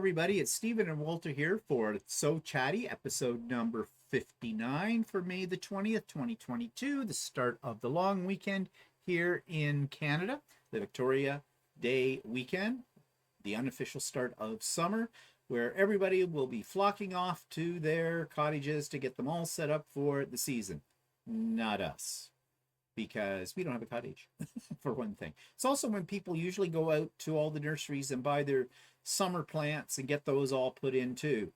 everybody. It's Stephen and Walter here for So Chatty, episode number 59 for May the 20th, 2022, the start of the long weekend here in Canada, the Victoria Day weekend, the unofficial start of summer, where everybody will be flocking off to their cottages to get them all set up for the season. Not us, because we don't have a cottage, for one thing. It's also when people usually go out to all the nurseries and buy their summer plants and get those all put in too.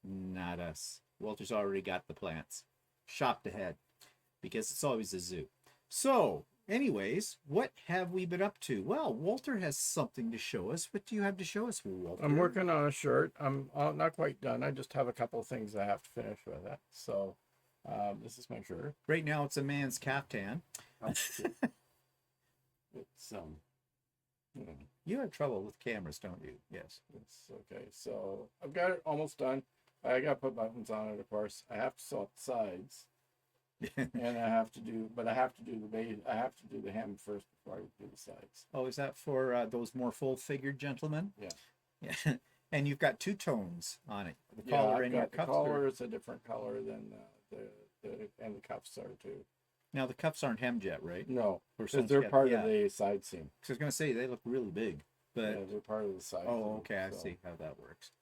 Not us. Walter's already got the plants shopped ahead, because it's always a zoo. So, anyways, what have we been up to? Well, Walter has something to show us. What do you have to show us, Walter? I'm working on a shirt. I'm not quite done. I just have a couple of things I have to finish with it. So, this is my shirt. Right now, it's a man's caftan. It's You have trouble with cameras, don't you? Yes. it's okay. So I've got it almost done. I got to put buttons on it, of course. I have to sew up the sides, and I have to do the base. I have to do the hem first before I do the sides. Oh, is that for those more full-figured gentlemen? Yeah. Yeah. And you've got two tones on it. The Yeah, collar I've and your got the cuffs. collar is a different color than and the cuffs are too. Now the cuffs aren't hemmed yet, right? No, Or because they're yeah, part yeah. of the side seam. 'Cause I was going to say they look really big, but Yeah, they're part of the side. oh, seam, okay, I so. see how that works.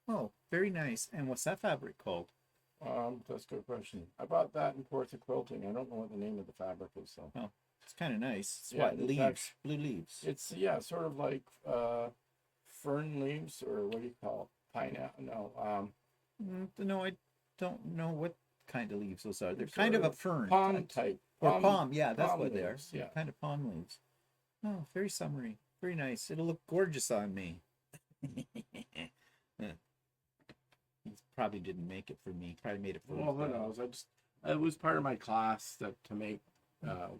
Oh, very nice. And what's that fabric called? That's a good question. I bought that in Portha Quilting. I don't know what the name of the fabric is though. Oh, it's kind of nice. It's Yeah, what, it's leaves? Blue leaves. It's sort of like fern leaves, or what do you call it? Pineapple? No, No, I don't know what kind of leaves those are. They're Sort kind of a of fern. palm type. Or palm, yeah, that's palm what they are. leaves, yeah. Kind of palm leaves. Oh, very summery. Very nice. It'll look gorgeous on me. He probably didn't make it for me. Probably made it for Well, who knows? It was part of my class to make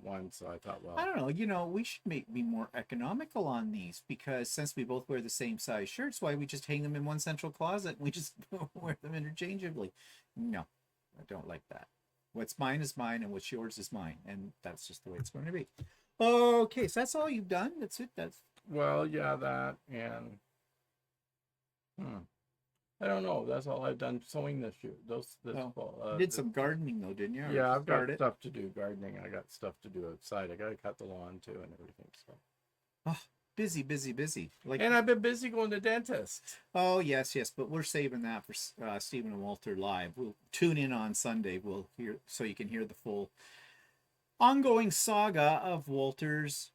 one, so I thought, well, I don't know. You know, we should be more economical on these, because since we both wear the same size shirts, why we just hang them in one central closet and we just wear them interchangeably? No, I don't like that. What's mine is mine, and what's yours is mine, and that's just the way it's going to be. Okay, so that's all you've done. That's it. That's well, yeah, that and I don't know. That's all I've done sewing this year. This fall. You did some gardening though, didn't you? Or Yeah, I've got started? stuff to do gardening. I got stuff to do outside. I got to cut the lawn too and everything. So. Oh, busy, busy, busy. Like, And I've been busy going to dentist. oh yes, yes, but we're saving that for Stephen and Walter live. We'll tune in on Sunday. We'll hear, so you can hear the full ongoing saga of Walter's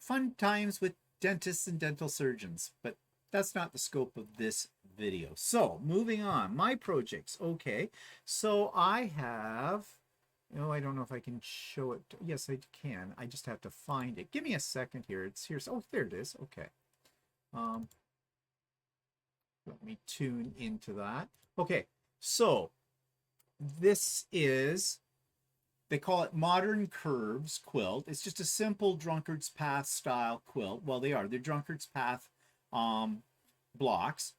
fun times with dentists and dental surgeons. But that's not the scope of this video. So moving on, my projects. Okay, so I have. Oh, I don't know if I can show it. Yes, I can. I just have to find it. Give me a second here. It's here. Oh, there it is. Okay. Let me tune into that. Okay, so this is, they call it Modern Curves quilt. It's just a simple Drunkard's Path style quilt. Well, they're Drunkard's Path blocks.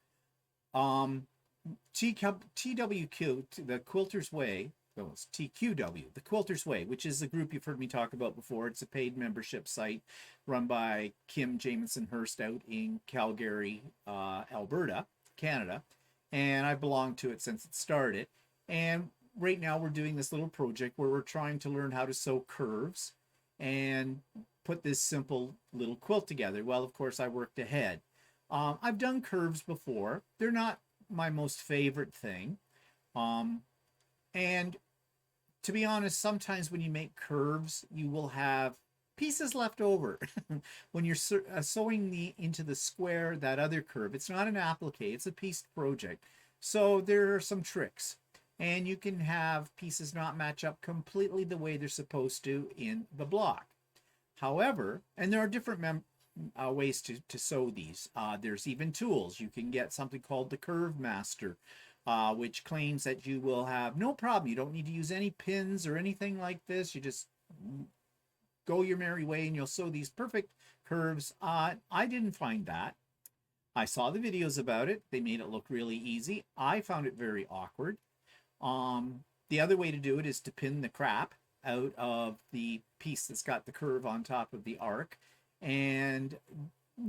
TWQ, the Quilter's Way. Oh, it's TQW, the Quilters Way, which is a group you've heard me talk about before. It's a paid membership site run by Kim Jamieson Hurst out in Calgary, Alberta, Canada. And I belonged to it since it started. And right now we're doing this little project where we're trying to learn how to sew curves and put this simple little quilt together. Well, of course, I worked ahead. I've done curves before. They're not my most favorite thing. And to be honest, sometimes when you make curves, you will have pieces left over. When you're sewing into the square, that other curve, it's not an applique, it's a pieced project. So there are some tricks. And you can have pieces not match up completely the way they're supposed to in the block. However, and there are different ways to sew these. There's even tools. You can get something called the Curve Master, which claims that you will have no problem. You don't need to use any pins or anything like this. You just go your merry way and you'll sew these perfect curves. I didn't find that. I saw the videos about it. They made it look really easy. I found it very awkward. The other way to do it is to pin the crap out of the piece that's got the curve on top of the arc. And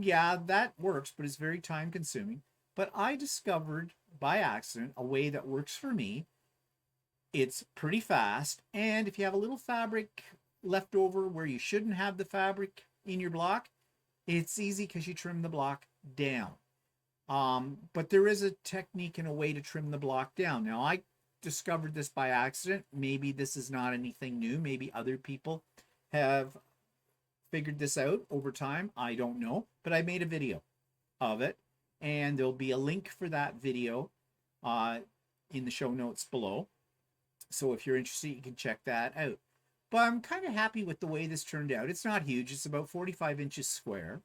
yeah, that works, but it's very time consuming. But I discovered by accident a way that works for me. It's pretty fast, and if you have a little fabric left over where you shouldn't have the fabric in your block, it's easy because you trim the block down. But there is a technique and a way to trim the block down. Now, I discovered this by accident. Maybe this is not anything new. Maybe other people have figured this out over time. I don't know, but I made a video of it, and there'll be a link for that video in the show notes below. So if you're interested, you can check that out. But I'm kind of happy with the way this turned out. It's not huge. It's about 45 inches square.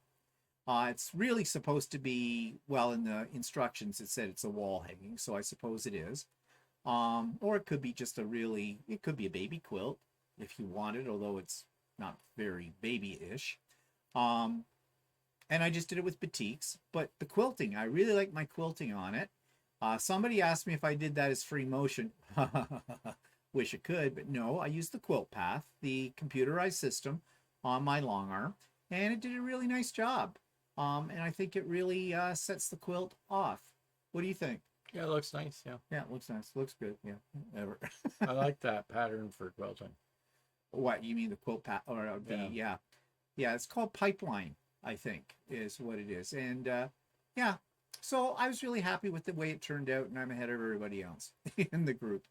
It's really supposed to be, well, in the instructions, it said it's a wall hanging, so I suppose it is. Or it could be just it could be a baby quilt if you wanted, although it's not very baby-ish. And I just did it with batiks. But the quilting, I really like my quilting on it. Somebody asked me if I did that as free motion. Wish it could, but no, I used the quilt path, the computerized system on my long arm, and it did a really nice job. And I think it really sets the quilt off. What do you think? Yeah, it looks nice. Yeah. Yeah, it looks nice. Looks good. Yeah, ever. I like that pattern for quilting. What, you mean the quilt path? Or yeah. It's called pipeline, I think, is what it is. And yeah, so I was really happy with the way it turned out, and I'm ahead of everybody else in the group.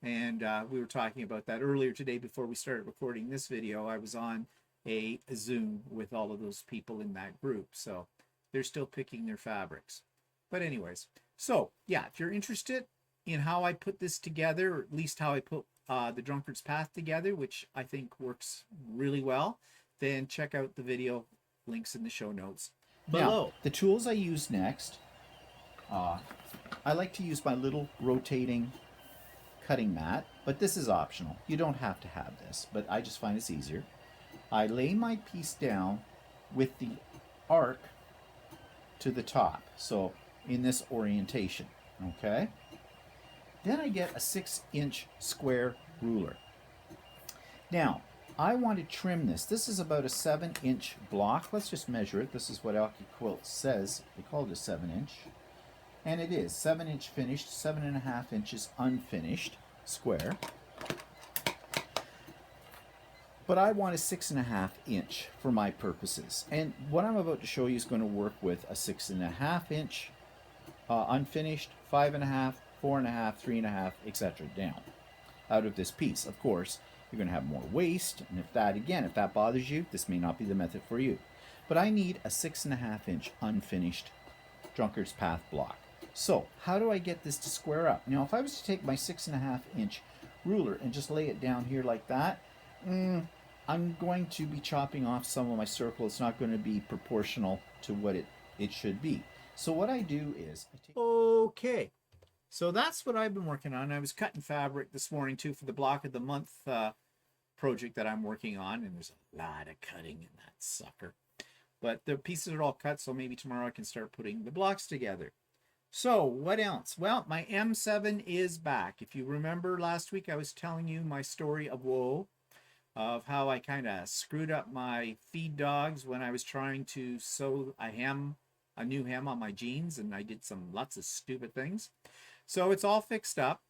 And we were talking about that earlier today before we started recording this video. I was on a Zoom with all of those people in that group, so they're still picking their fabrics. But anyways, so yeah, if you're interested in how I put this together, or at least how I put the Drunkard's Path together, which I think works really well, then check out the video, links in the show notes below. Now, the tools I use next, I like to use my little rotating cutting mat, but this is optional. You don't have to have this, but I just find it's easier. I lay my piece down with the arc to the top, so in this orientation, okay? Then I get a 6-inch square ruler. Now, I want to trim this. This is about a 7-inch block. Let's just measure it. This is what Accuquilt says. They call it a 7-inch. And it is 7-inch finished, 7.5 inches unfinished square. But I want a 6.5 inch for my purposes. And what I'm about to show you is going to work with a 6.5 inch unfinished, 5.5, 4.5, 3.5, etc. down out of this piece. Of course, you're going to have more waste, and if that bothers you, this may not be the method for you. But I need a 6.5 inch unfinished Drunkard's Path block. So how do I get this to square up? Now, if I was to take my 6.5 inch ruler and just lay it down here like that, I'm going to be chopping off some of my circle. It's not going to be proportional to what it should be. So what I do is okay. So that's what I've been working on. I was cutting fabric this morning too for the block of the month project that I'm working on, and there's a lot of cutting in that sucker. But the pieces are all cut, so maybe tomorrow I can start putting the blocks together. So what else? Well, my M7 is back. If you remember last week, I was telling you my story of woe, of how I kind of screwed up my feed dogs when I was trying to sew a new hem on my jeans, and I did lots of stupid things. So it's all fixed up.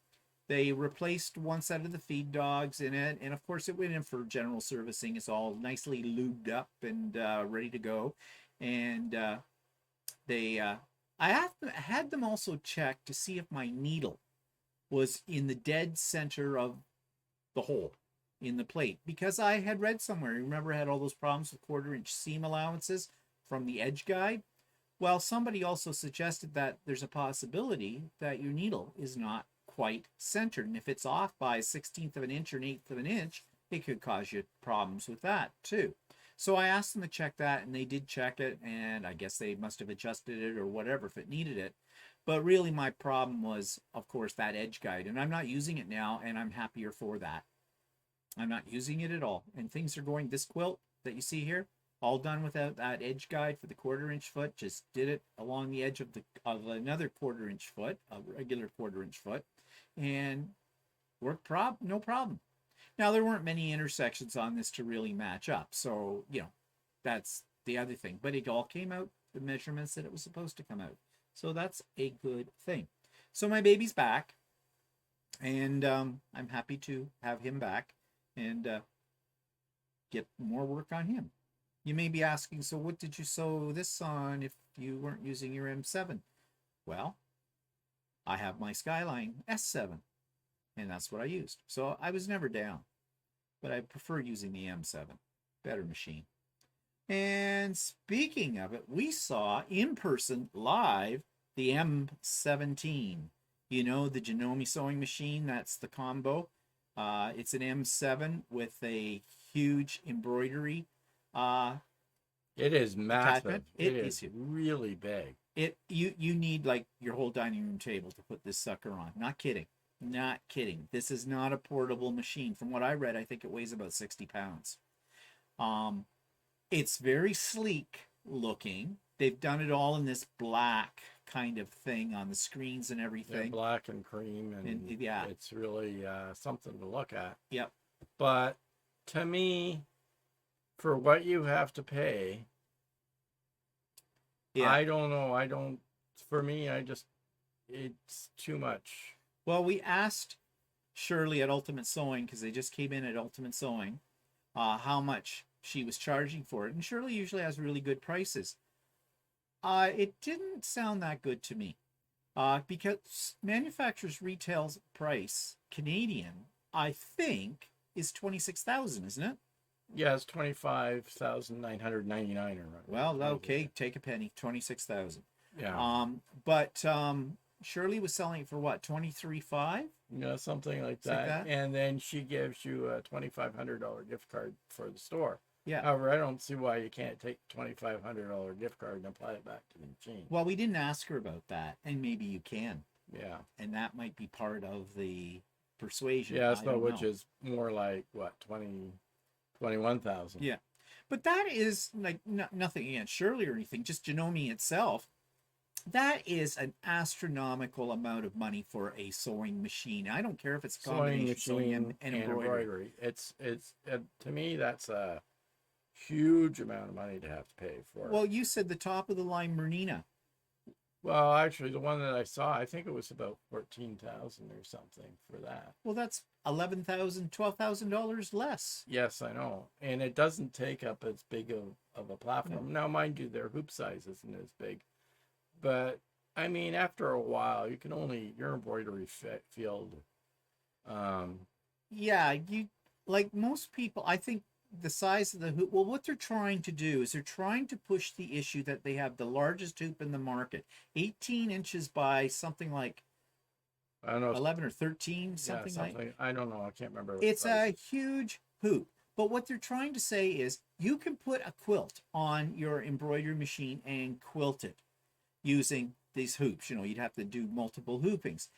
They replaced one set of the feed dogs in it, and of course it went in for general servicing. It's all nicely lubed up and ready to go. And I had them also check to see if my needle was in the dead center of the hole in the plate, because I had read somewhere, remember I had all those problems with 1/4 inch seam allowances from the edge guide. Well, somebody also suggested that there's a possibility that your needle is not quite centered, and if it's off by a 1/16 of an inch or an 1/8 of an inch, it could cause you problems with that too. So I asked them to check that, and they did check it, and I guess they must have adjusted it or whatever if it needed it. But really my problem was, of course, that edge guide, and I'm not using it now, and I'm happier for that. I'm not using it at all, and things are going, this quilt that you see here, all done without that edge guide for the 1/4 inch foot. Just did it along the edge of another 1/4 inch foot, a regular 1/4 inch foot, and worked no problem. Now, there weren't many intersections on this to really match up, so, you know, that's the other thing. But it all came out, the measurements that it was supposed to come out. So that's a good thing. So my baby's back, and I'm happy to have him back and get more work on him. You may be asking, so what did you sew this on if you weren't using your M7? Well, I have my Skyline S7, and that's what I used. So I was never down, but I prefer using the M7. Better machine. And speaking of it, we saw in person live the M17. You know, the Janome sewing machine, that's the combo. It's an M7 with a huge embroidery It is massive. attachment. It is really big. You need like your whole dining room table to put this sucker on. Not kidding. Not kidding. This is not a portable machine. From what I read, I think it weighs about 60 pounds. It's very sleek looking. They've done it all in this black kind of thing on the screens and everything. Yeah, black and cream, and yeah, it's really something to look at. Yep. But to me, for what you have to pay, yeah. I don't know. For me, it's too much. Well, we asked Shirley at Ultimate Sewing, because they just came in at Ultimate Sewing, how much she was charging for it. And Shirley usually has really good prices. It didn't sound that good to me, because manufacturer's retail price, Canadian, I think, is $26,000, isn't it? Yeah, it's $25,999 or right. Well, okay, take a penny, 26,000. Yeah. But Shirley was selling it for what, 23,500? Yeah, something like that. And then she gives you a $2,500 gift card for the store. Yeah. However, I don't see why you can't take $2,500 gift card and apply it back to the machine. Well, we didn't ask her about that, and maybe you can. Yeah. And that might be part of the persuasion. Yeah, so which is more like what, 21,000. Yeah. But that is like nothing against Shirley or anything, just Janome itself. That is an astronomical amount of money for a sewing machine. I don't care if it's a combination sewing and embroidery. It's to me, that's a huge amount of money to have to pay for. Well, you said the top of the line Mernina. Well, actually, the one that I saw, I think it was about 14,000 or something for that. Well, that's $11,000, $12,000 less. Yes, I know, and it doesn't take up as big of a platform. No. Now, mind you, their hoop size isn't as big, but I mean, after a while, you can only your embroidery field. Yeah, you like most people. I think the size of the hoop. Well, what they're trying to do is they're trying to push the issue that they have the largest hoop in the market, 18 inches by something like, I don't know, 11 or 13, something like. I don't know. I can't remember. It's a huge hoop. But what they're trying to say is you can put a quilt on your embroidery machine and quilt it using these hoops. You know, you'd have to do multiple hoopings.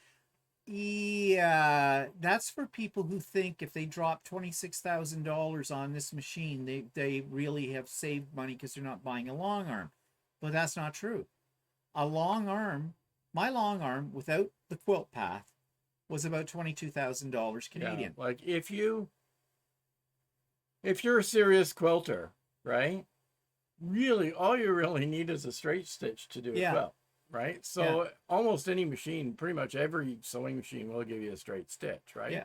Yeah, that's for people who think if they drop $26,000 on this machine, they really have saved money because they're not buying a long arm. But that's not true. A long arm, my long arm without the quilt path, was about $22,000 Canadian. Yeah, like if you're a serious quilter, right? Really, all you really need is a straight stitch to do a quilt. Right? So almost any machine, pretty much every sewing machine will give you a straight stitch, right? Yeah.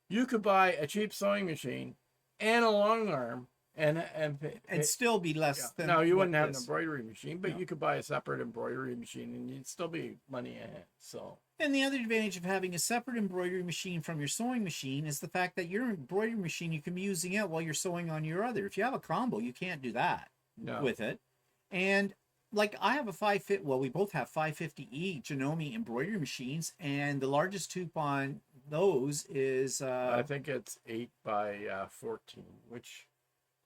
You could buy a cheap sewing machine and a long arm and still be less than. No, you wouldn't have an embroidery machine, but you could buy a separate embroidery machine and you'd still be money ahead. So. And the other advantage of having a separate embroidery machine from your sewing machine is the fact that your embroidery machine you can be using it while you're sewing on your other. If you have a combo, you can't do that with it. And like I have a 550, well, we both have 550E Janome embroidery machines, and the largest hoop on those is I think it's 8 by 14, which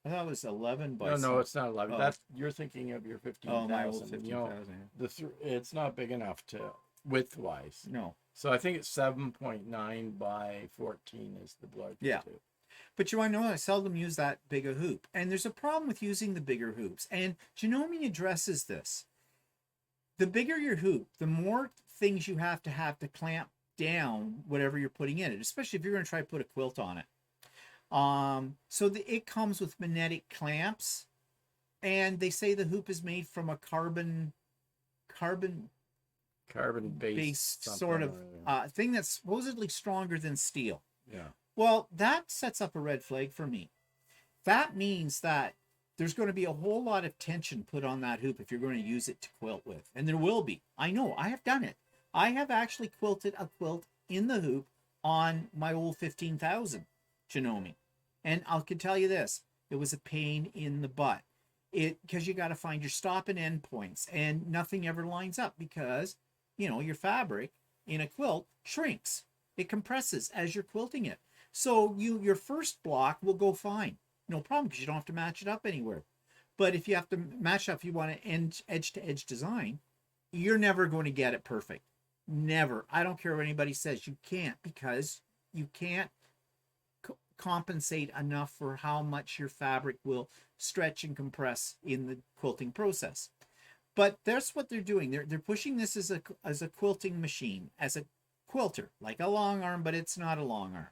I thought it was 11 by. No, it's not 11. That's you're thinking of your 15,000. My old 15,000. It's not big enough to width-wise. No. So I think it's 7.9 by 14 is the largest hoop. But you want to know, I seldom use that big a hoop. And there's a problem with using the bigger hoops. And Janome addresses this. The bigger your hoop, the more things you have to clamp down whatever you're putting in it, especially if you're going to try to put a quilt on it. It comes with magnetic clamps. And they say the hoop is made from a carbon Carbon based sort of thing that's supposedly stronger than steel. Yeah. Well, that sets up a red flag for me. That means that there's going to be a whole lot of tension put on that hoop if you're going to use it to quilt with. And there will be. I know, I have done it. I have actually quilted a quilt in the hoop on my old 15,000 Janome. And I can tell you this, it was a pain in the butt. Because you got to find your stop and end points, and nothing ever lines up because, you know, your fabric in a quilt shrinks. It compresses as you're quilting it. So your first block will go fine. No problem, because you don't have to match it up anywhere. But if you have to match up, if you want to edge to edge design, you're never going to get it perfect. Never. I don't care what anybody says. You can't, because you can't compensate enough for how much your fabric will stretch and compress in the quilting process. But that's what they're doing. They're pushing this as a quilting machine, as a quilter, like a long arm, but it's not a long arm.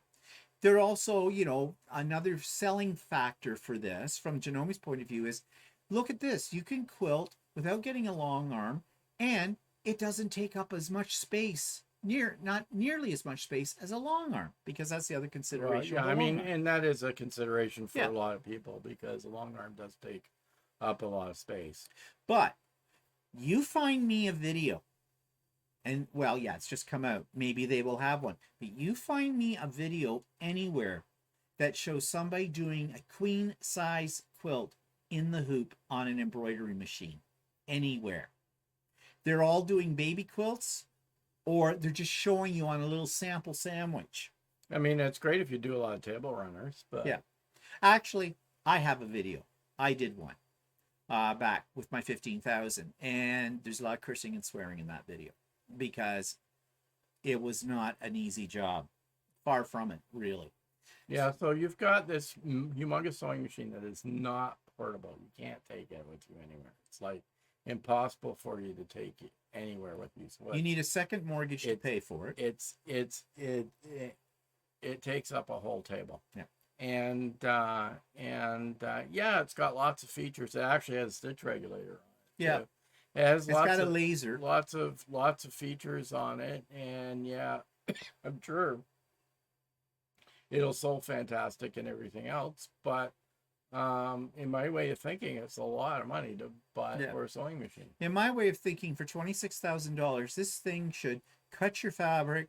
They're also, you know, another selling factor for this from Janome's point of view is, look at this. You can quilt without getting a long arm, and it doesn't take up as much space, not nearly as much space as a long arm, because that's the other consideration. Yeah, I mean, and that is a consideration for a lot of people, because a long arm does take up a lot of space. But you find me a video, and well, yeah, it's just come out. Maybe they will have one. But you find me a video anywhere that shows somebody doing a queen size quilt in the hoop on an embroidery machine. Anywhere. They're all doing baby quilts, or they're just showing you on a little sample sandwich. I mean, it's great if you do a lot of table runners, but yeah. Actually, I have a video. I did one back with my 15,000, and there's a lot of cursing and swearing in that video, because it was not an easy job. Far from it, really. Yeah, so you've got this humongous sewing machine that is not portable. You can't take it with you anywhere. It's like impossible for you to take it anywhere with you. So you need a second mortgage to pay for it. It takes up a whole table. Yeah. And yeah, it's got lots of features. It actually has a stitch regulator on it. Yeah. Too. It's got a laser. Lots of features on it, and yeah, I'm sure it'll sew fantastic and everything else. But in my way of thinking, it's a lot of money to buy for a sewing machine. In my way of thinking, for $26,000, this thing should cut your fabric,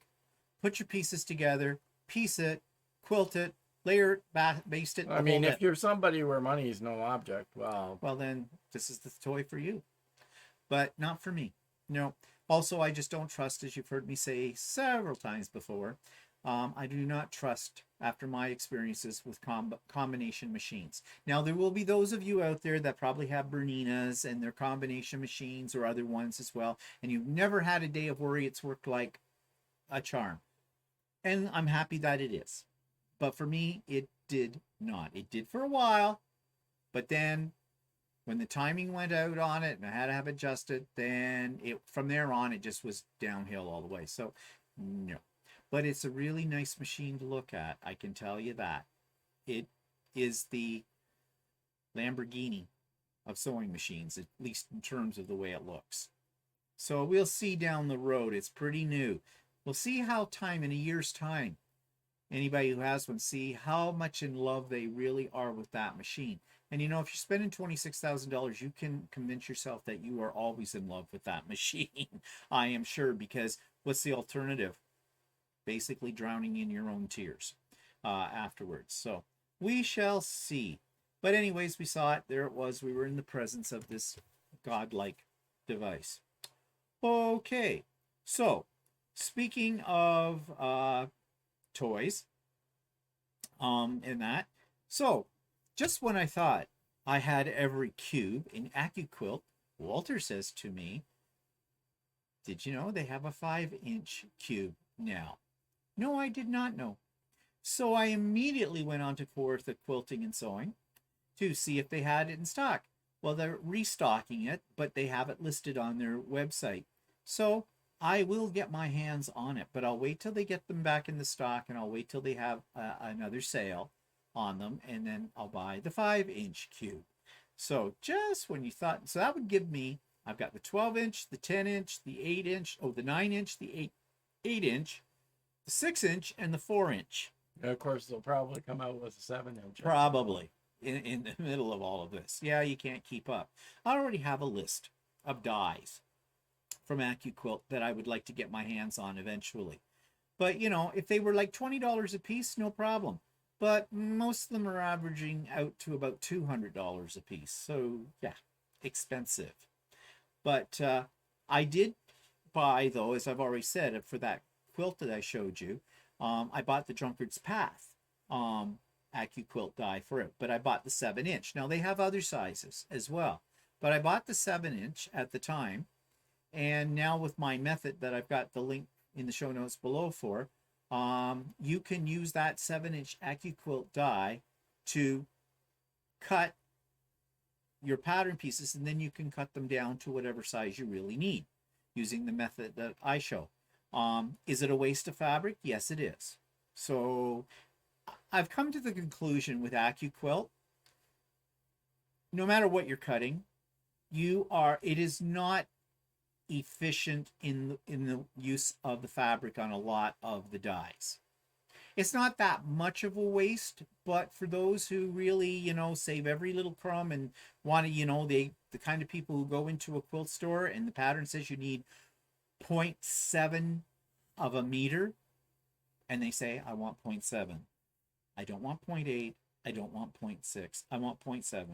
put your pieces together, piece it, quilt it, layer it, baste it. I mean, if you're somebody where money is no object, well, then this is the toy for you. But not for me. No. Also, I just don't trust, as you've heard me say several times before, I do not trust, after my experiences with combination machines. Now, there will be those of you out there that probably have Berninas and their combination machines, or other ones as well, and you've never had a day of worry. It's worked like a charm. And I'm happy that it is. But for me, it did not. It did for a while, but then when the timing went out on it and I had to have it adjusted, then from there on, it just was downhill all the way. So, no. But it's a really nice machine to look at. I can tell you that. It is the Lamborghini of sewing machines, at least in terms of the way it looks. So we'll see down the road. It's pretty new. We'll see how in a year's time, anybody who has one, see how much in love they really are with that machine. And you know, if you're spending $26,000, you can convince yourself that you are always in love with that machine. I am sure, because what's the alternative? Basically drowning in your own tears afterwards. So we shall see. But anyways, we saw it. There it was. We were in the presence of this godlike device. Okay. So speaking of toys, and that. So just when I thought I had every cube in Accuquilt, Walter says to me, did you know they have a 5-inch cube now? No, I did not know. So I immediately went on to Kawartha Quilting and Sewing to see if they had it in stock. Well, they're restocking it, but they have it listed on their website. So I will get my hands on it, but I'll wait till they get them back in the stock, and I'll wait till they have another sale on them, and then I'll buy the 5-inch cube. So just when you thought, so that would give me I've got the 12-inch, the 10-inch, the 8-inch, the 9-inch, the 8-inch, the 6-inch, and the 4-inch. And of course, they'll probably come out with a 7-inch. Probably in the middle of all of this. Yeah, you can't keep up. I already have a list of dies from Accuquilt that I would like to get my hands on eventually. But, you know, if they were like $20 a piece, no problem. But most of them are averaging out to about $200 a piece. So, yeah, expensive. But I did buy, though, as I've already said, for that quilt that I showed you, I bought the Drunkard's Path Accuquilt die for it. But I bought the 7-inch. Now, they have other sizes as well. But I bought the 7-inch at the time. And now with my method that I've got the link in the show notes below for, you can use that 7-inch Accuquilt die to cut your pattern pieces, and then you can cut them down to whatever size you really need using the method that I show. Is it a waste of fabric? Yes, it is. So I've come to the conclusion with Accuquilt, no matter what you're cutting, it is not efficient in the use of the fabric on a lot of the dies. It's not that much of a waste, but for those who really, you know, save every little crumb and want to, you know, the kind of people who go into a quilt store and the pattern says you need 0.7 of a meter, and they say, I want 0.7. I don't want 0.8. I don't want 0.6. I want 0.7.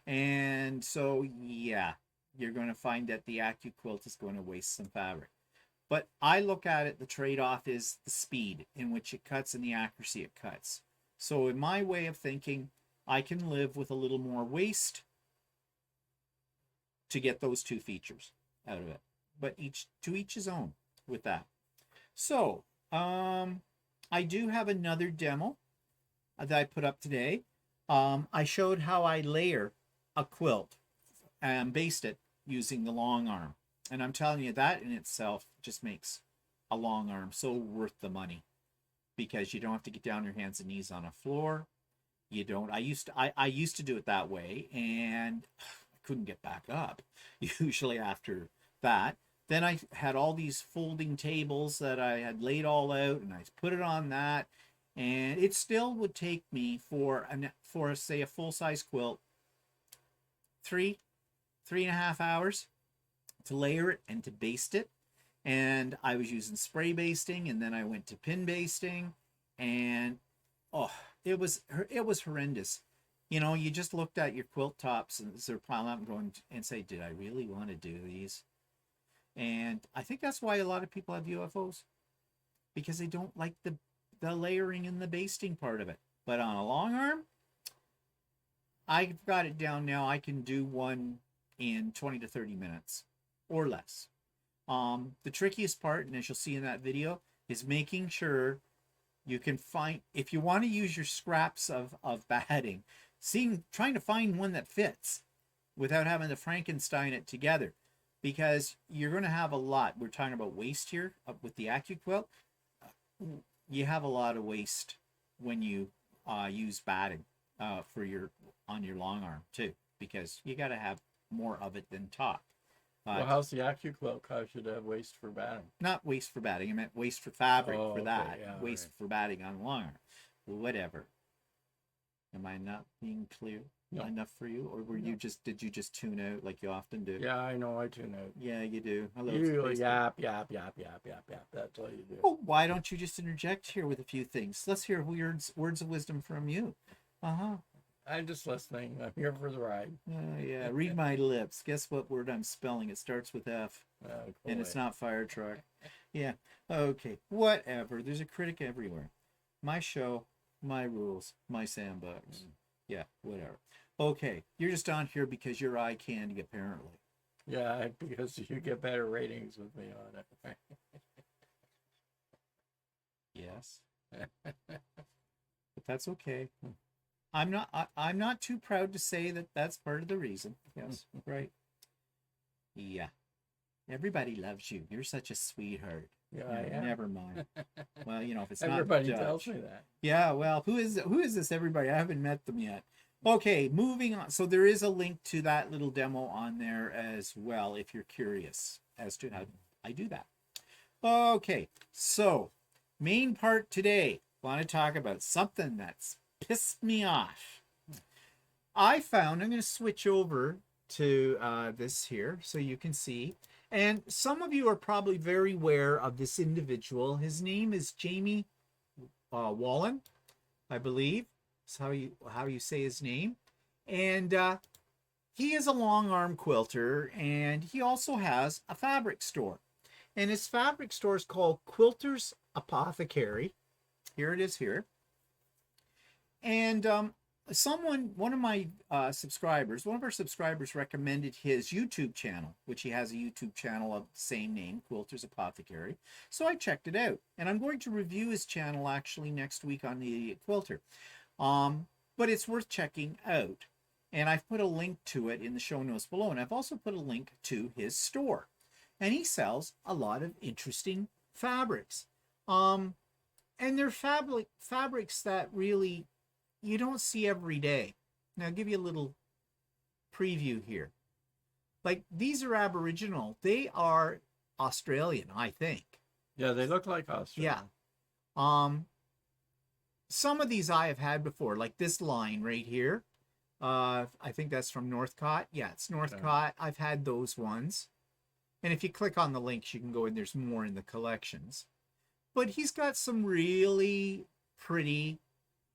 And so, yeah, you're going to find that the Accuquilt is going to waste some fabric. But I look at it, the trade-off is the speed in which it cuts and the accuracy it cuts. So in my way of thinking, I can live with a little more waste to get those two features out of it. But to each his own with that. So, I do have another demo that I put up today. I showed how I layer a quilt and baste it using the long arm. And I'm telling you, that in itself just makes a long arm so worth the money, because you don't have to get down on your hands and knees on a floor. You don't. I used to do it that way, and I couldn't get back up usually after that. Then I had all these folding tables that I had laid all out, and I put it on that, and it still would take me for say a full-size quilt 3.5 hours to layer it and to baste it. And I was using spray basting, and then I went to pin basting, and it was horrendous. You know, you just looked at your quilt tops and they're piling up and going and say, did I really want to do these? And I think that's why a lot of people have UFOs, because they don't like the layering and the basting part of it. But on a long arm, I've got it down now. I can do one in 20 to 30 minutes or less. The trickiest part, and as you'll see in that video, is making sure you can find, if you want to use your scraps of batting, trying to find one that fits without having to Frankenstein it together, because you're going to have a lot. We're talking about waste here with the Accuquilt. You have a lot of waste when you use batting on your long arm too, because you got to have more of it than top. Well, how's the Accuquilt cause you to have waste for batting? Not waste for batting. I meant waste for fabric for that. Okay, yeah, waste for batting on long arm. Whatever. Am I not being clear enough for you, or did you just tune out like you often do? Yeah, I know I tune out. Yeah, you do. You yap. That's all you do. Well, why don't you just interject here with a few things? Let's hear words of wisdom from you. I'm just listening. I'm here for the ride. Yeah, read my lips. Guess what word I'm spelling? It starts with F, and it's not fire truck. Yeah, okay, whatever. There's a critic everywhere. My show, my rules, my sandbox. Yeah, whatever. Okay, you're just on here because you're eye candy, apparently. Yeah, because you get better ratings with me on it. Yes. But that's okay. I'm not too proud to say that that's part of the reason. Yes, right. Yeah. Everybody loves you. You're such a sweetheart. Yeah, I am. Never mind. Well, you know, if it's everybody not tells me that. Yeah, well, who is this everybody? I haven't met them yet. Okay, moving on. So there is a link to that little demo on there as well if you're curious as to how I do that. Okay, so main part today. Want to talk about something that's pissed me off. I'm going to switch over to this here so you can see. And some of you are probably very aware of this individual. His name is Jamie Wallen, I believe. That's how you say his name. And he is a long arm quilter, and he also has a fabric store. And his fabric store is called Quilters Apothecary. Here it is here. And one of our subscribers recommended his YouTube channel, which he has a YouTube channel of the same name, Quilters Apothecary. So I checked it out, and I'm going to review his channel actually next week on the Idiot Quilter. But it's worth checking out. And I've put a link to it in the show notes below, and I've also put a link to his store. And he sells a lot of interesting fabrics. And they're fabrics that really you don't see every day. Now, I'll give you a little preview here. Like, these are Aboriginal. They are Australian, I think. Yeah, they look like Australian. Yeah. Some of these I have had before, like this line right here. I think that's from Northcott. Yeah, it's Northcott. I've had those ones. And if you click on the links, you can go in. There's more in the collections. But he's got some really pretty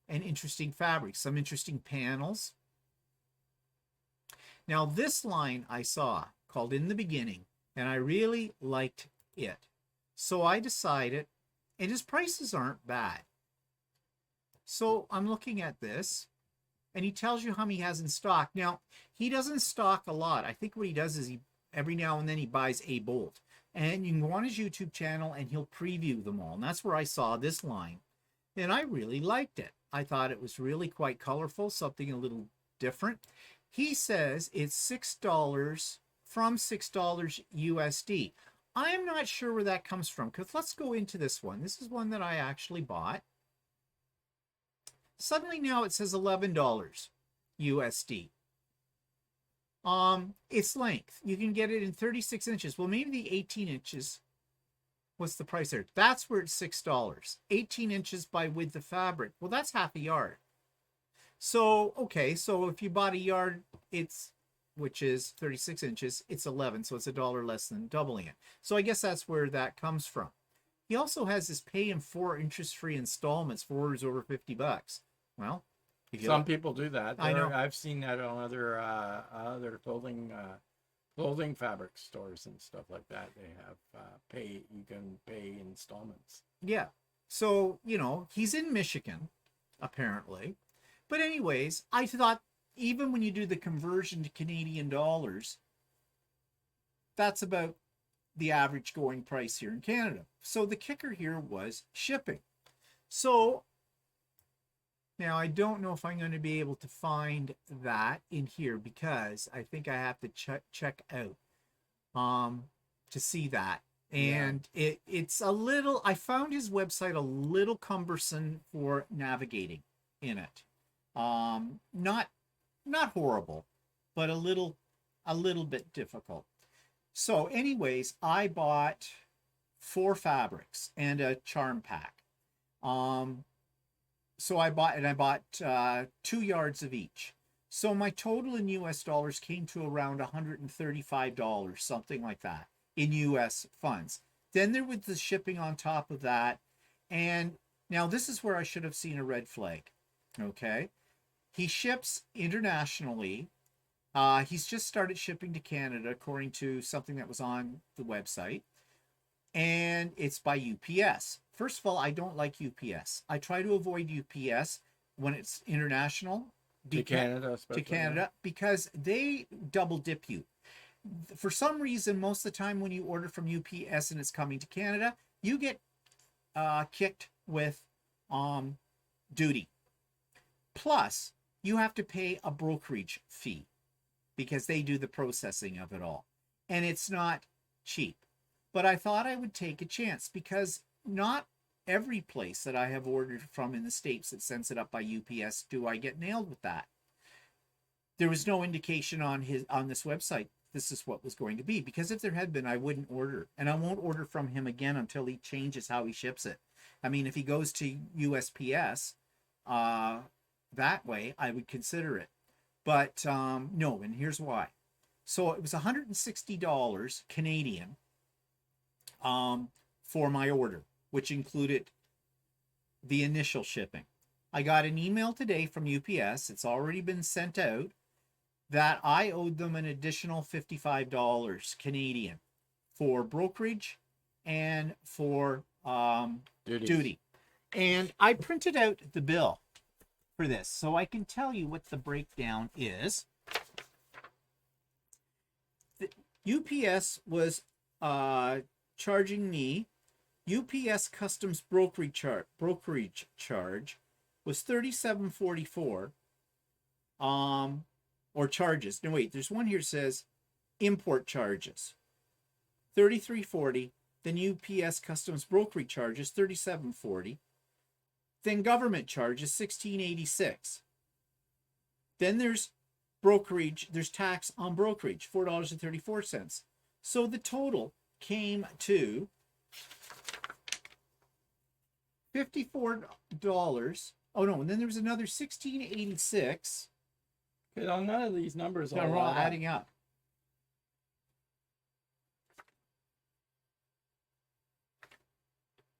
and interesting fabrics, some interesting panels. Now, this line I saw called In the Beginning, and I really liked it. So I decided, and his prices aren't bad. So I'm looking at this, and he tells you how many he has in stock. Now, he doesn't stock a lot. I think what he does is every now and then he buys a bolt. And you can go on his YouTube channel and he'll preview them all. And that's where I saw this line. And I really liked it. I thought it was really quite colorful, something a little different. He says it's $6 from $6 USD. I am not sure where that comes from, because let's go into this one. This is one that I actually bought. Suddenly now it says $11 USD. Its length, you can get it in 36 inches. Well, maybe the 18 inches. What's the price there? That's where it's $6. 18 inches by width of fabric. Well, that's half a yard. So, okay, so if you bought a yard, which is 36 inches, it's 11, so it's $1 less than doubling it. So I guess that's where that comes from. He also has this pay in 4 interest-free installments for orders over $50. Well, some people do that. I know. I've seen that on other clothing fabric stores and stuff like that. They have you can pay installments. Yeah. So, he's in Michigan, apparently. But anyways, I thought even when you do the conversion to Canadian dollars, that's about the average going price here in Canada. So the kicker here was shipping. So now I don't know if I'm going to be able to find that in here, because I think I have to check out to see that. And it's a little, I found his website a little cumbersome for navigating in it. Not horrible, but a little bit difficult. So anyways, I bought 4 fabrics and a charm pack. So I bought 2 yards of each. So my total in US dollars came to around $135, something like that, in US funds. Then there was the shipping on top of that. And now this is where I should have seen a red flag. Okay. He ships internationally. He's just started shipping to Canada, according to something that was on the website. And it's by UPS. First of all, I don't like UPS. I try to avoid UPS when it's international. To Canada, especially. To Canada, because they double dip you. For some reason, most of the time when you order from UPS and it's coming to Canada, you get kicked with duty. Plus, you have to pay a brokerage fee because they do the processing of it all. And it's not cheap. But I thought I would take a chance, because not every place that I have ordered from in the States that sends it up by UPS do I get nailed with that. there was no indication on this website this is what was going to be, because if there had been, I wouldn't order, and I won't order from him again until he changes how he ships it. I mean, if he goes to USPS that way, I would consider it, but no. And here's why. So it was $160 Canadian for my order, which included the initial shipping. I got an email today from UPS, it's already been sent out, that I owed them an additional $55 Canadian for brokerage and for duty. And I printed out the bill for this, so I can tell you what the breakdown is. The UPS was charging me, UPS customs brokerage charge was $37.44. Or charges. No, wait, there's one here that says import charges, $33.40. Then UPS customs brokerage charges, $37.40. Then government charges, $16.86. Then there's brokerage, there's tax on brokerage, $4.34. So the total came to $54. Oh no, and then there was another $16.86. None of these numbers are all adding up.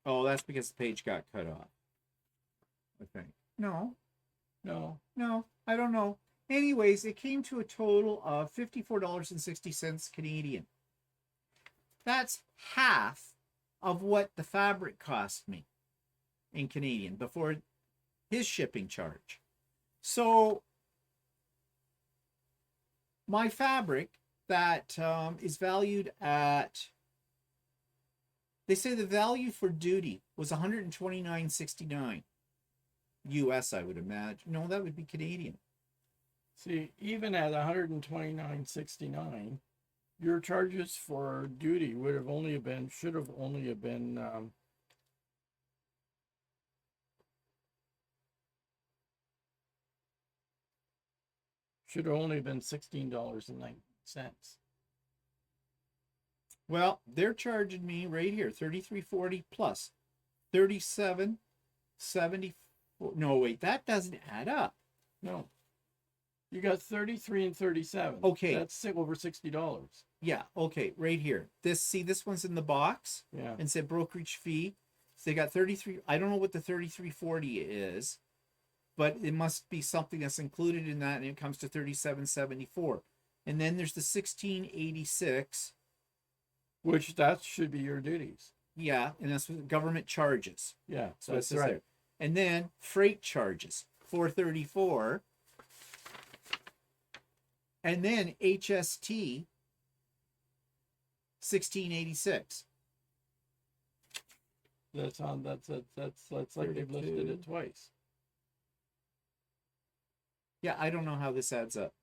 Oh, that's because the page got cut off, I think. No, I don't know. Anyways, it came to a total of $54.60 Canadian. That's half of what the fabric cost me in Canadian before his shipping charge. So my fabric that is valued at, they say the value for duty was $129.69 US, I would imagine. No, that would be Canadian. See, even at $129.69, your charges for duty should have only been $16.90. Well, they're charging me right here, $33.40 plus $37.74. No, wait, that doesn't add up. No. You got 33 and 37. Okay. That's over $60. Yeah, okay, right here. This one's in the box. Yeah. And said brokerage fee. So they got 33. I don't know what the 33.40 is, but it must be something that's included in that, and it comes to 37.74. And then there's the 16.86, which that should be your duties. Yeah, and that's what government charges. Yeah, so that's right. There. And then freight charges, $4.34. And then HST, $16.86. That's like they've listed it twice. Yeah, I don't know how this adds up.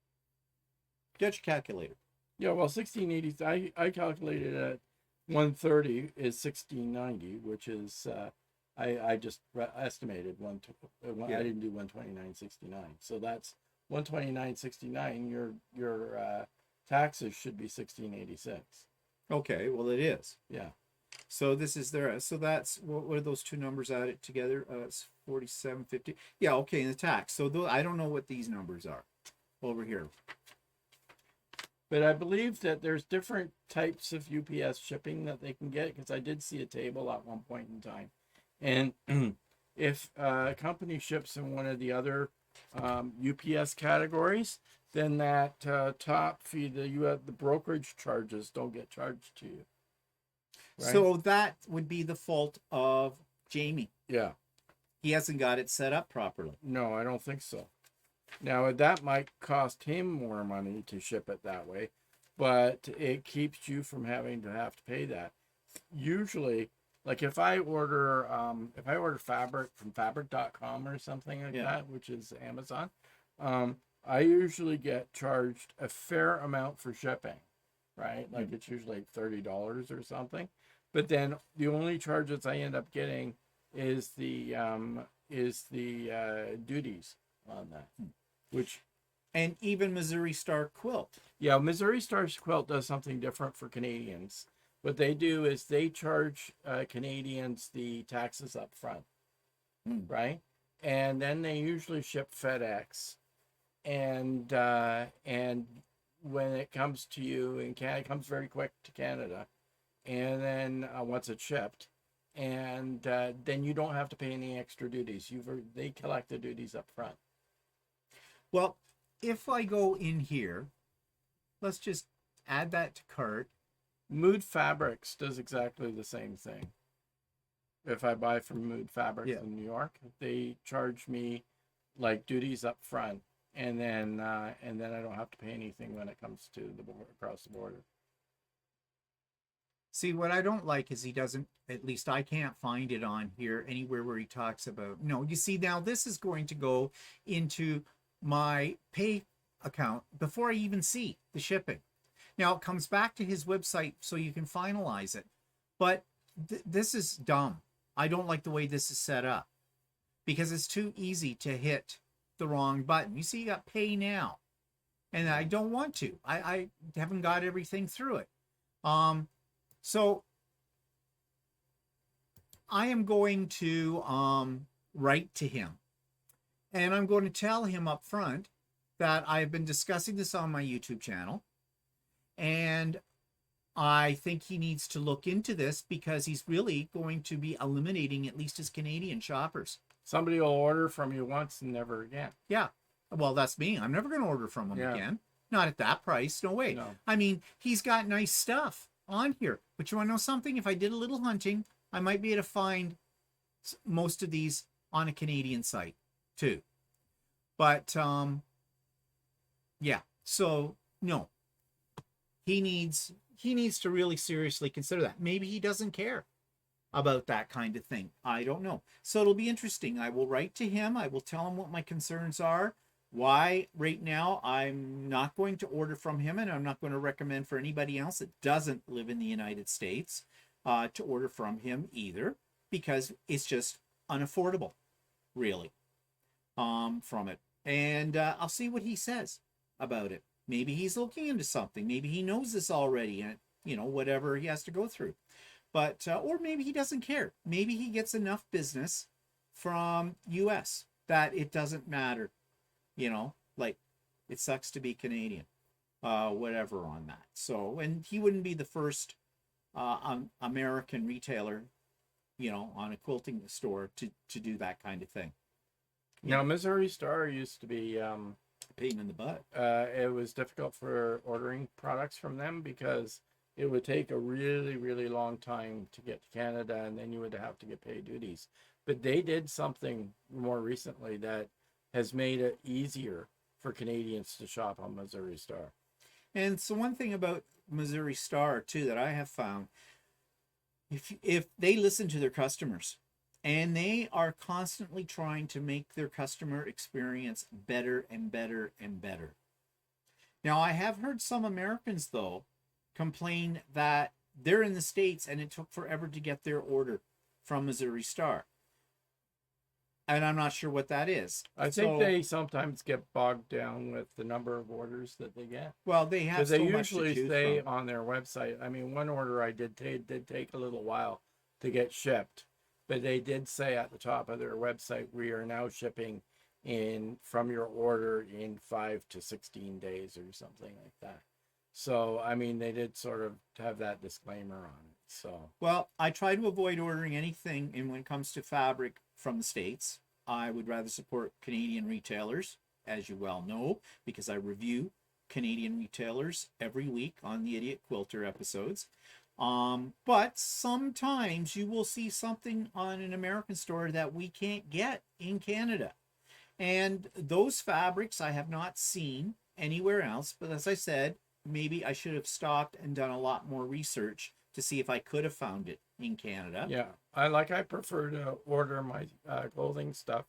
Get your calculator. Yeah, well, 1680. I calculated at 130 is 1690, which is I just estimated I didn't do 129.69, so that's 129.69. Your taxes should be 1686. Okay, well it is. Yeah. So this is there. So that's what are those two numbers added together? It's 47.50. Yeah. Okay, and the tax. So I don't know what these numbers are over here. But I believe that there's different types of UPS shipping that they can get, because I did see a table at one point in time. And if a company ships in one of the other UPS categories, then that top fee, the brokerage charges don't get charged to you. Right? So that would be the fault of Jamie. Yeah. He hasn't got it set up properly. No, I don't think so. Now, that might cost him more money to ship it that way, but it keeps you from having to have to pay that. Usually, like if I order fabric from fabric.com or something like that, which is Amazon, I usually get charged a fair amount for shipping, right? Like it's usually like $30 or something. But then the only charges I end up getting is the duties on that, which And even Missouri Star Quilt. Yeah, Missouri Star Quilt does something different for Canadians. What they do is they charge Canadians the taxes up front, right? And then they usually ship FedEx, and when it comes to you in Canada, it comes very quick to Canada, and then once it's shipped, and then you don't have to pay any extra duties. They collect the duties up front. Well, if I go in here, let's just add that to cart. Mood Fabrics does exactly the same thing. If I buy from Mood Fabrics in New York, they charge me like duties up front, and then I don't have to pay anything when it comes to the border, across the border. See, what I don't like is he doesn't, at least I can't find it on here anywhere where he talks about, no, you see, now this is going to go into my pay account before I even see the shipping. Now it comes back to his website so you can finalize it. But this is dumb. I don't like the way this is set up because it's too easy to hit the wrong button. You see, you got pay now, and I don't want to. I haven't got everything through it. So I am going to write to him, and I'm going to tell him up front that I've been discussing this on my YouTube channel, and I think he needs to look into this because he's really going to be eliminating at least his Canadian shoppers. Somebody will order from you once and never again. Yeah. Well, that's me. I'm never going to order from him again. Not at that price. No way. No. I mean, he's got nice stuff on here. But you want to know something? If I did a little hunting, I might be able to find most of these on a Canadian site too. But, yeah. So, no. He needs to really seriously consider that. Maybe he doesn't care about that kind of thing. I don't know. So it'll be interesting. I will write to him. I will tell him what my concerns are. Why right now I'm not going to order from him, and I'm not going to recommend for anybody else that doesn't live in the United States to order from him either, because it's just unaffordable, really, from it. And I'll see what he says about it. Maybe he's looking into something. Maybe he knows this already, and whatever he has to go through. But or maybe he doesn't care. Maybe he gets enough business from US that it doesn't matter. Like it sucks to be Canadian, whatever on that. So, and he wouldn't be the first American retailer, on a quilting store to do that kind of thing. Now, Missouri Star used to be pain in the butt. It was difficult for ordering products from them because it would take a really, really long time to get to Canada, and then you would have to get paid duties. But they did something more recently that has made it easier for Canadians to shop on Missouri Star. And so one thing about Missouri Star too that I have found, if they listen to their customers, and they are constantly trying to make their customer experience better and better and better. Now, I have heard some Americans, though, complain that they're in the States and it took forever to get their order from Missouri Star. And I'm not sure what that is. I think they sometimes get bogged down with the number of orders that they get. Well, they have so much to choose from. Because they usually say on their website, I mean, one order I did take a little while to get shipped. But they did say at the top of their website, we are now shipping from your order in 5 to 16 days or something like that. So, I mean, they did sort of have that disclaimer on it. So, well, I try to avoid ordering anything, and when it comes to fabric from the States, I would rather support Canadian retailers, as you well know, because I review Canadian retailers every week on the Idiot Quilter episodes. But sometimes you will see something on an American store that we can't get in Canada. And those fabrics I have not seen anywhere else. But as I said, maybe I should have stopped and done a lot more research to see if I could have found it in Canada. Yeah, I prefer to order my clothing stuff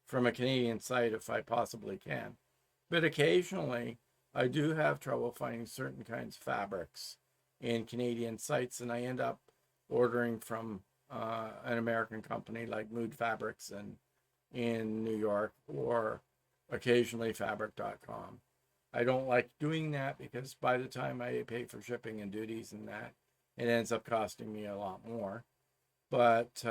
from a Canadian site if I possibly can. But occasionally I do have trouble finding certain kinds of fabrics in Canadian sites, and I end up ordering from an American company like Mood Fabrics in New York, or occasionally fabric.com. I don't like doing that because by the time I pay for shipping and duties and that, it ends up costing me a lot more. But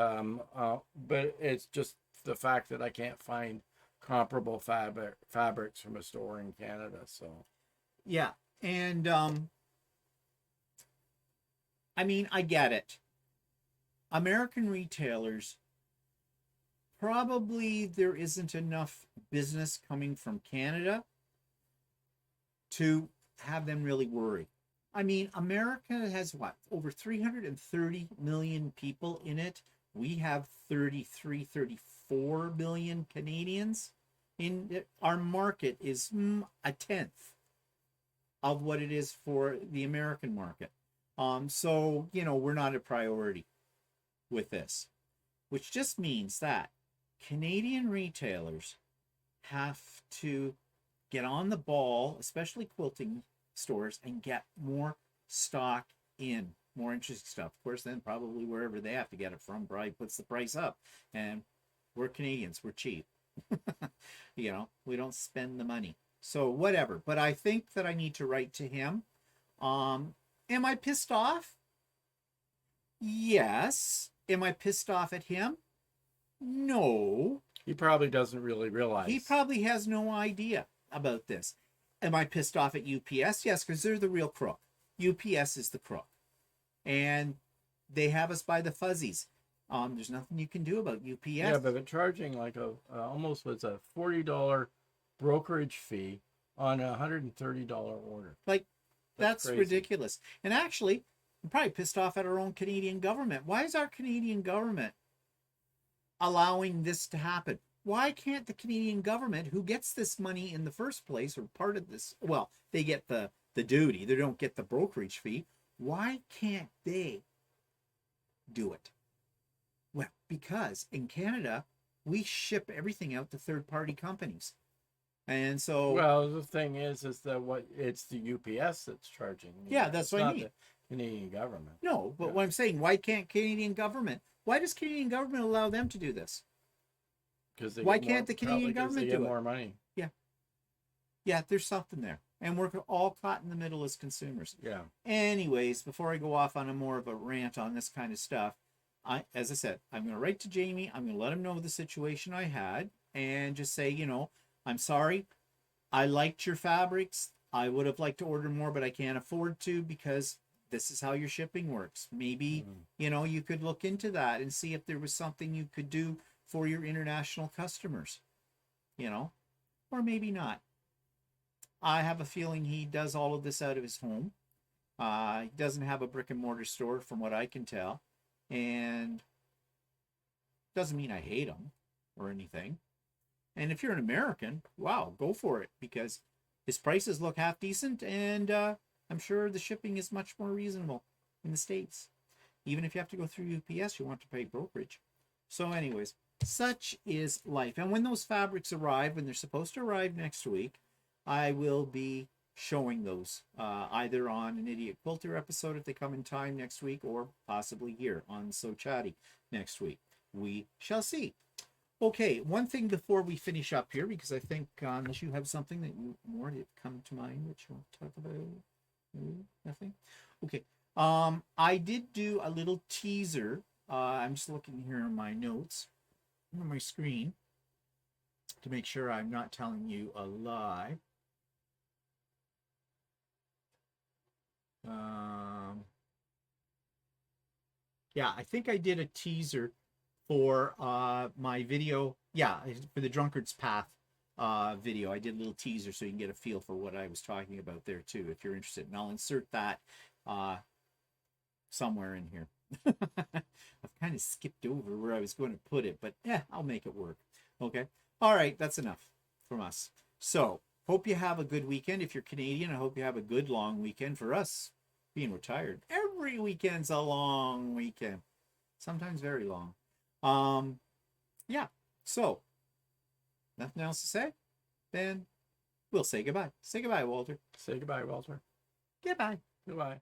it's just the fact that I can't find comparable fabrics from a store in Canada. So Yeah. And I mean, I get it. American retailers, probably there isn't enough business coming from Canada to have them really worry. I mean, America has what, over 330 million people in it. We have 33, 34 million Canadians in it. Our market is a tenth of what it is for the American market. So, we're not a priority with this, which just means that Canadian retailers have to get on the ball, especially quilting stores, and get more stock in, more interesting stuff. Of course, then probably wherever they have to get it from probably puts the price up. And we're Canadians, we're cheap. We don't spend the money. So whatever. But I think that I need to write to him. Am I pissed off? Yes. Am I pissed off at him? No. he probably doesn't really realize. He probably has no idea about this. Am I pissed off at UPS? Yes, because they're the real crook. UPS is the crook. And they have us by the fuzzies. There's nothing you can do about UPS. Yeah, but they're charging like almost was a $40 brokerage fee on a $130 order. Like, that's crazy. ridiculous. And actually, I'm probably pissed off at our own Canadian government. Why is our Canadian government allowing this to happen? Why can't the Canadian government, who gets this money in the first place, or part of this, well, they get the duty, they don't get the brokerage fee. Why can't they do it? Well, because in Canada, we ship everything out to third-party companies. And so... Well, the thing is that it's the UPS that's charging. Yeah, that's what I mean. The Canadian government. No, but what I'm saying, why can't Canadian government... Why does Canadian government allow them to do this? Because why can't the Canadian government do it? More money? Yeah, there's something there. And we're all caught in the middle as consumers. Yeah. Anyways, before I go off on a more of a rant on this kind of stuff, as I said, I'm going to write to Jamie. I'm going to let him know the situation I had and just say, I'm sorry. I liked your fabrics. I would have liked to order more, but I can't afford to because this is how your shipping works. Maybe, you could look into that and see if there was something you could do for your international customers, or maybe not. I have a feeling he does all of this out of his home. He doesn't have a brick and mortar store from what I can tell. And doesn't mean I hate him or anything. And if you're an American, wow, go for it, because his prices look half decent, and I'm sure the shipping is much more reasonable in the States. Even if you have to go through UPS, you want to pay brokerage. So anyways, such is life. And when those fabrics arrive, when they're supposed to arrive next week, I will be showing those either on an Idiot Quilter episode if they come in time next week, or possibly here on So Chatty next week. We shall see. Okay, one thing before we finish up here, because I think unless you have something that you more to come to mind that you want to talk about, nothing. Okay, I did do a little teaser. I'm just looking here in my notes on my screen to make sure I'm not telling you a lie. Yeah, I think I did a teaser for my video. Yeah, for the Drunkard's Path video. I did a little teaser so you can get a feel for what I was talking about there too, if you're interested. And I'll insert that somewhere in here. I've kind of skipped over where I was going to put it, but I'll make it work. Okay. All right, that's enough from us. So, hope you have a good weekend. If you're Canadian, I hope you have a good long weekend. For us, being retired, every weekend's a long weekend. Sometimes very long. Yeah. So, nothing else to say? Then we'll say goodbye. Say goodbye, Walter. Say goodbye, Walter. Goodbye. Goodbye.